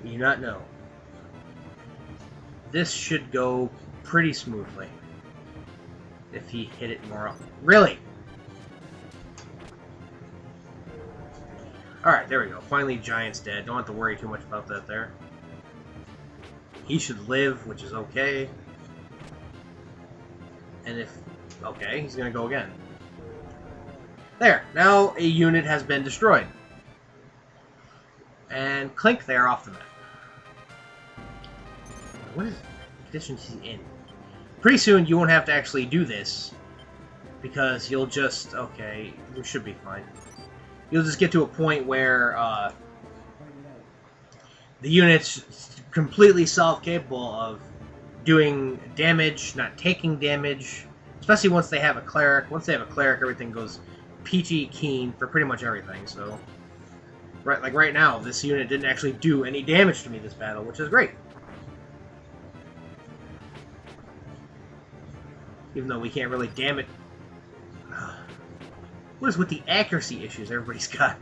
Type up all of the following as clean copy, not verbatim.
You do not know. This should go pretty smoothly. If he hit it more often. Really? Alright, there we go. Finally, Giant's dead. Don't have to worry too much about that there. He should live, which is okay. And if... Okay, he's gonna go again. There! Now a unit has been destroyed. And clink there off the map. What is condition he's in? Pretty soon you won't have to actually do this. Because you'll just... Okay, you should be fine. You'll just get to a point where the unit's completely self-capable of doing damage, not taking damage. Especially once they have a cleric. Once they have a cleric, everything goes peachy keen for pretty much everything. So, right now, this unit didn't actually do any damage to me this battle, which is great. Even though we can't really damage. What is with the accuracy issues everybody's got?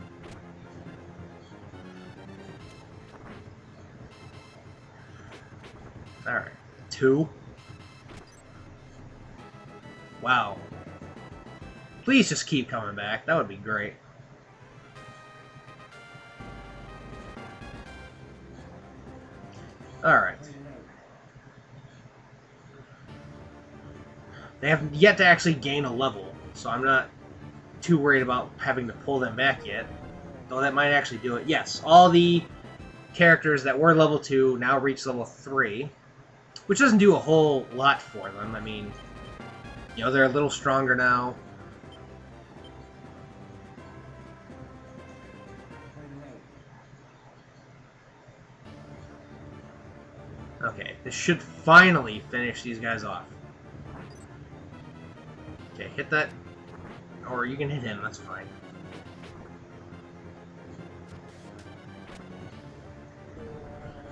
Alright. 2. Wow. Please just keep coming back. That would be great. Alright. They have yet to actually gain a level, so I'm not too worried about having to pull them back yet. Though that might actually do it. Yes, all the characters that were level 2 now reach level 3. Which doesn't do a whole lot for them. I mean, you know, they're a little stronger now. Okay, this should finally finish these guys off. Okay, hit that. Or you can hit him, that's fine.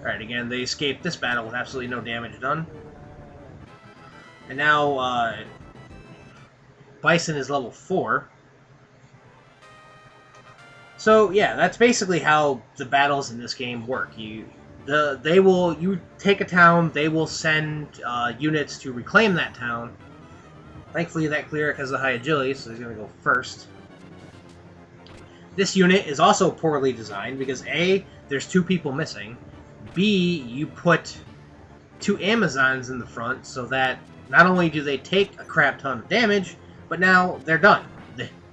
Alright, again, they escaped this battle with absolutely no damage done. And now, Bison is level 4. So, yeah, that's basically how the battles in this game work. You take a town, they will send units to reclaim that town. Thankfully, that cleric has a high agility, so he's going to go first. This unit is also poorly designed because A, there's 2 people missing. B, you put 2 Amazons in the front so that not only do they take a crap ton of damage, but now they're done.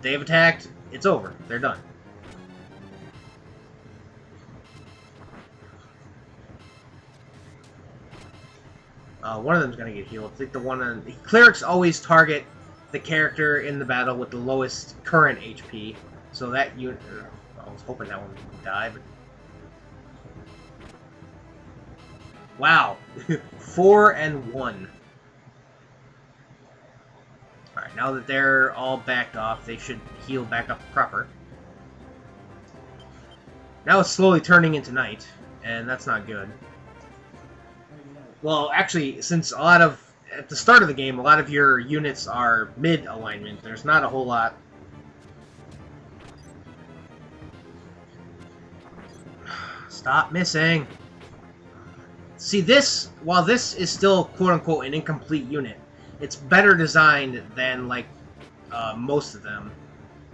They've attacked, it's over. They're done. One of them's going to get healed. I think the one on... The clerics always target the character in the battle with the lowest current HP. So that unit... I was hoping that one would die, but... Wow. 4 and 1. Alright, now that they're all backed off, they should heal back up proper. Now it's slowly turning into night, and that's not good. Well, actually, since at the start of the game, a lot of your units are mid-alignment, there's not a whole lot. Stop missing! See, while this is still, quote-unquote, an incomplete unit, it's better designed than, like, most of them.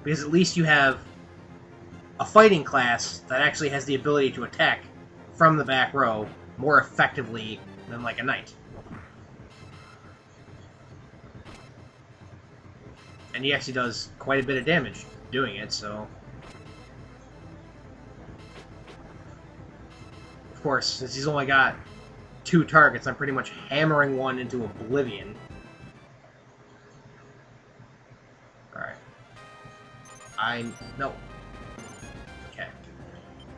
Because at least you have a fighting class that actually has the ability to attack from the back row more effectively than, like, a knight. And he actually does quite a bit of damage doing it, so... Of course, since he's only got 2 targets, I'm pretty much hammering one into oblivion. Alright. No. Okay.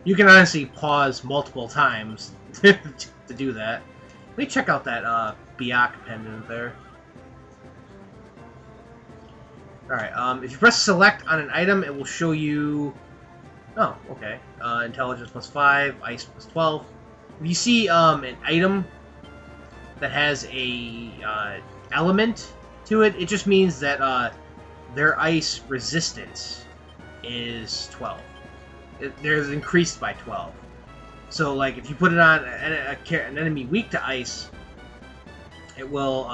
You can honestly pause multiple times to do that. Let me check out that Biak pendant there. Alright, if you press select on an item, it will show you... Oh, okay. Intelligence plus 5, Ice plus 12. If you see an item that has a element to it, it just means that their ice resistance is 12. There's increased by 12. So, like, if you put it on an enemy weak to ice, it will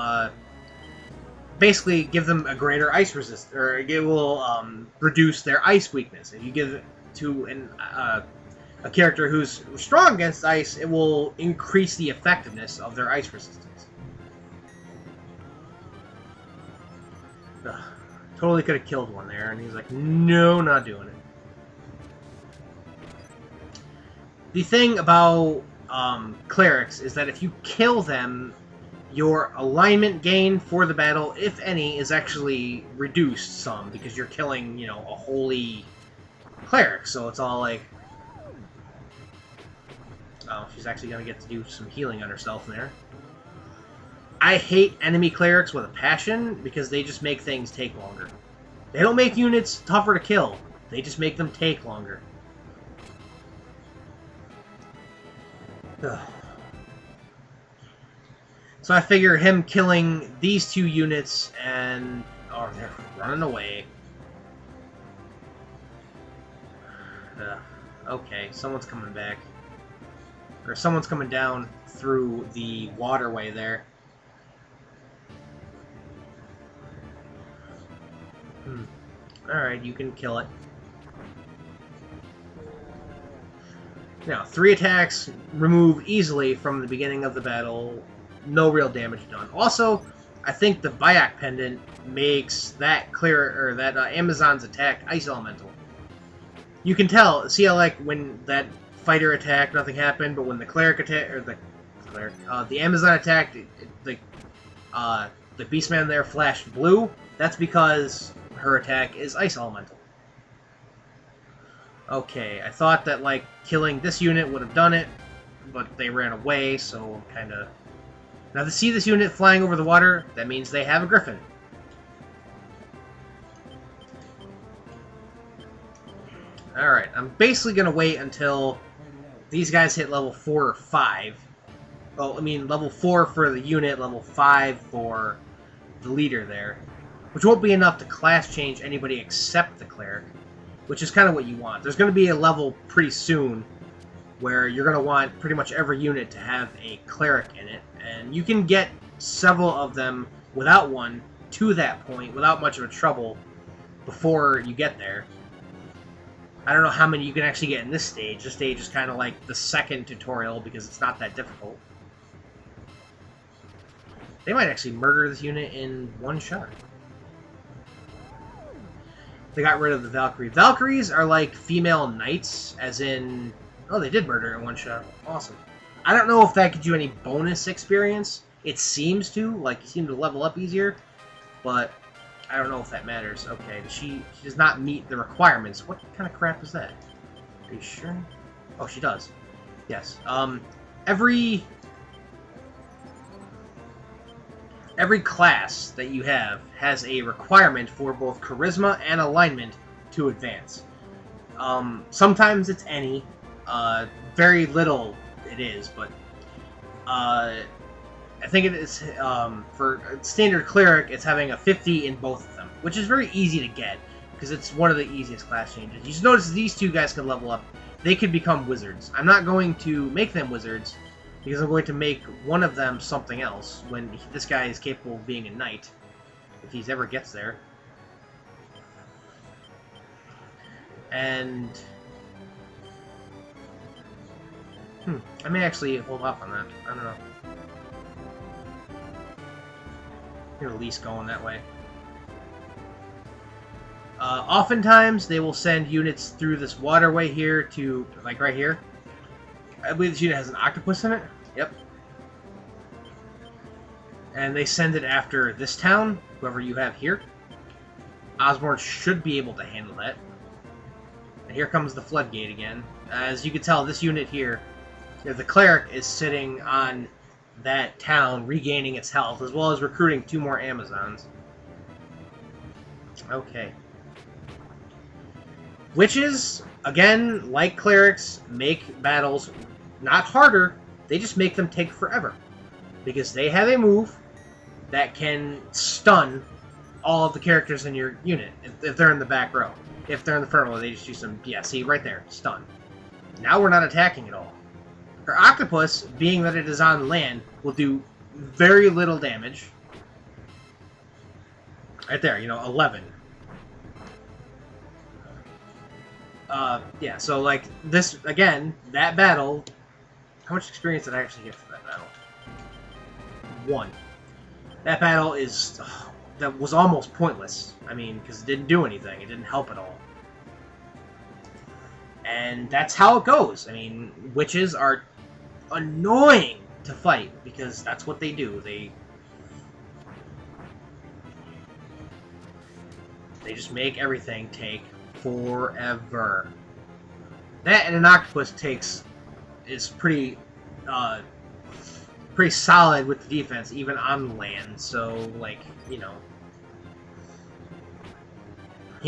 basically give them a greater ice resist, or it will reduce their ice weakness. If you give it to a character who's strong against ice, it will increase the effectiveness of their ice resistance. Ugh. Totally could have killed one there, and he's like, no, not doing it. The thing about clerics is that if you kill them, your alignment gain for the battle, if any, is actually reduced some, because you're killing, you know, a holy cleric, so it's all like... Oh, she's actually going to get to do some healing on herself there. I hate enemy clerics with a passion, because they just make things take longer. They don't make units tougher to kill, they just make them take longer. Ugh. So I figure him killing these two units and... Oh, they're running away. Okay, someone's coming back. Or someone's coming down through the waterway there. Alright, you can kill it. Now, 3 attacks remove easily from the beginning of the battle. No real damage done. Also, I think the Bayak Pendant makes that Amazon's attack ice elemental. You can tell. See how, like, when that fighter attacked, nothing happened, but when the cleric attack, or the Amazon attacked, the Beastman there flashed blue. That's because her attack is ice elemental. Okay, I thought that, like, killing this unit would have done it, but they ran away, so kind of... Now, to see this unit flying over the water, that means they have a griffin. Alright, I'm basically going to wait until these guys hit level 4 or 5. Well, I mean, level 4 for the unit, level 5 for the leader there. Which won't be enough to class change anybody except the cleric. Which is kind of what you want. There's going to be a level pretty soon where you're going to want pretty much every unit to have a cleric in it. And you can get several of them without one to that point without much of a trouble before you get there. I don't know how many you can actually get in this stage. This stage is kind of like the second tutorial because it's not that difficult. They might actually murder this unit in one shot. They got rid of the Valkyrie. Valkyries are like female knights, as in... Oh, they did murder in one shot. Awesome. I don't know if that gives you any bonus experience. It seems to. Like, you seem to level up easier. But I don't know if that matters. Okay, she does not meet the requirements. What kind of crap is that? Are you sure? Oh, she does. Yes. Every class that you have has a requirement for both charisma and alignment to advance. Sometimes it's any. Very little it is, but I think it is for standard cleric, it's having a 50 in both of them, which is very easy to get because it's one of the easiest class changes. You just notice these two guys can level up. They could become wizards. I'm not going to make them wizards because I'm going to make one of them something else when this guy is capable of being a knight, if he ever gets there. And... I may actually hold off on that. I don't know. You're at least going that way. Oftentimes, they will send units through this waterway here to, like, right here. I believe this unit has an octopus in it. Yep. And they send it after this town, whoever you have here. Osborne should be able to handle that. And here comes the floodgate again. As you can tell, this unit here, the cleric is sitting on that town, regaining its health, as well as recruiting 2 more Amazons. Okay. Witches, again, like clerics, make battles not harder, they just make them take forever. Because they have a move that can stun all of the characters in your unit, if they're in the back row. If they're in the front row, they just do some, yeah, see, right there, stun. Now we're not attacking at all. Her octopus, being that it is on land, will do very little damage. Right there, 11. Yeah, so, like, this, again, that battle... How much experience did I actually get for that battle? 1. That battle is... that was almost pointless. I mean, because it didn't do anything. It didn't help at all. And that's how it goes. I mean, witches are annoying to fight, because that's what they do. They just make everything take forever. That and an octopus is pretty solid with the defense, even on land. So, like, they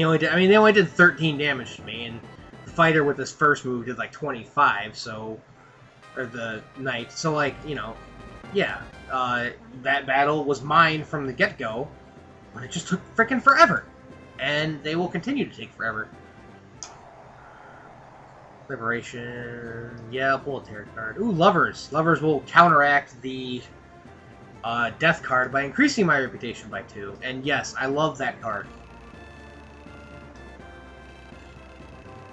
only did 13 damage to me, and the fighter with his first move did like 25. So, or the knight. So, like, yeah, that battle was mine from the get-go, but it just took frickin' forever, and they will continue to take forever. Liberation. Yeah, pull a tarot card. Ooh, Lovers. Lovers will counteract the Death card by increasing my reputation by 2. And yes, I love that card.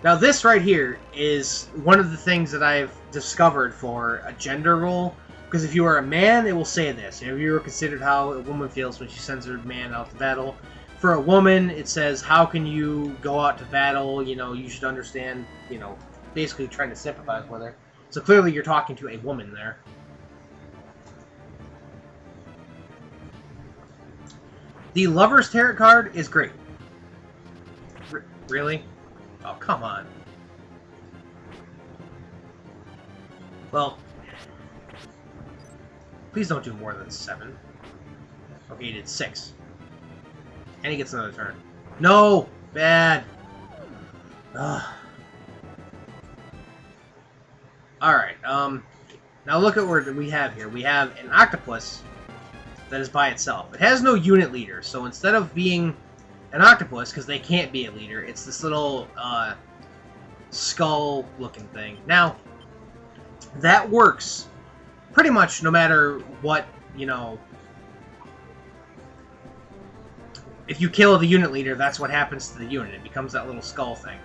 Now, this right here is one of the things that I've discovered for a gender role. Because if you are a man, it will say this. Have you ever considered how a woman feels when she sends her man out to battle? For a woman, it says, how can you go out to battle? You should understand, basically trying to sympathize with her. So clearly you're talking to a woman there. The Lover's Tarot card is great. Really? Oh, come on. Well, please don't do more than 7. Okay, he did 6. And he gets another turn. No! Bad! Ugh. Alright, now look at what we have here. We have an octopus that is by itself. It has no unit leader, so instead of being an octopus, because they can't be a leader, it's this little, skull-looking thing. Now, that works pretty much no matter what, if you kill the unit leader, that's what happens to the unit. It becomes that little skull thing.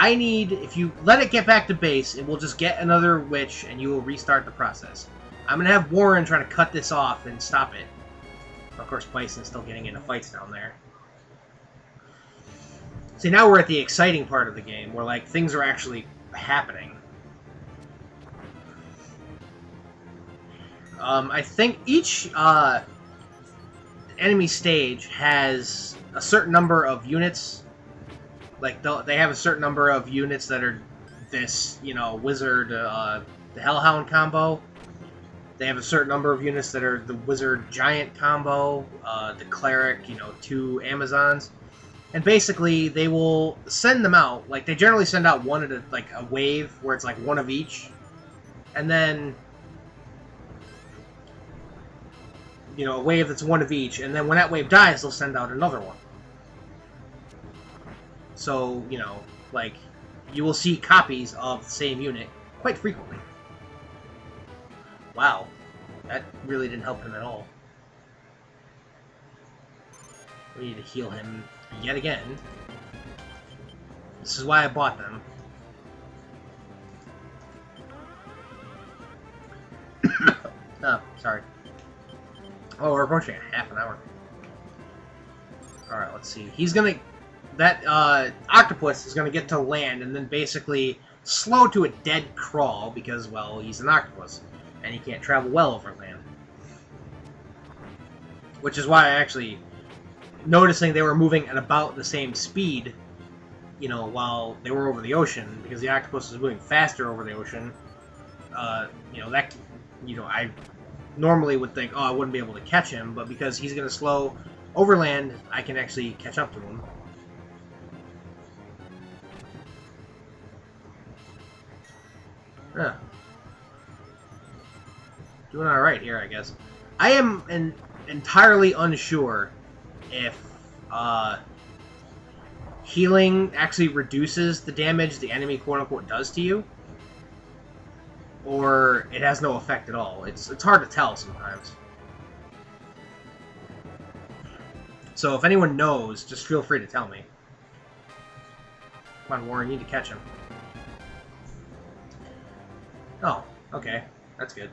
If you let it get back to base, it will just get another witch, and you will restart the process. I'm going to have Warren trying to cut this off and stop it. Of course, Bison's still getting into fights down there. See, now we're at the exciting part of the game, where, like, things are actually happening. I think each, enemy stage has a certain number of units. Like, they have a certain number of units that are this, wizard, the Hellhound combo. They have a certain number of units that are the wizard giant combo, the cleric, 2 Amazons. And basically, they will send them out. Like, they generally send out one at a wave, where it's like one of each. And then, a wave that's one of each. And then when that wave dies, they'll send out another one. So, like, you will see copies of the same unit quite frequently. Wow. That really didn't help him at all. We need to heal him yet again. This is why I bought them. Oh, sorry. Oh, we're approaching a half an hour. Alright, let's see. He's gonna... That octopus is gonna get to land and then basically slow to a dead crawl because, well, he's an octopus. And he can't travel well over land. Which is why I actually... Noticing they were moving at about the same speed, while they were over the ocean, because the octopus was moving faster over the ocean, I normally would think, oh, I wouldn't be able to catch him, but because he's going to slow over land, I can actually catch up to him. Yeah. Doing alright here, I guess. I am entirely unsure if healing actually reduces the damage the enemy quote-unquote does to you. or it has no effect at all. It's hard to tell sometimes. So if anyone knows, just feel free to tell me. Come on, Warren, you need to catch him. Oh, okay. That's good.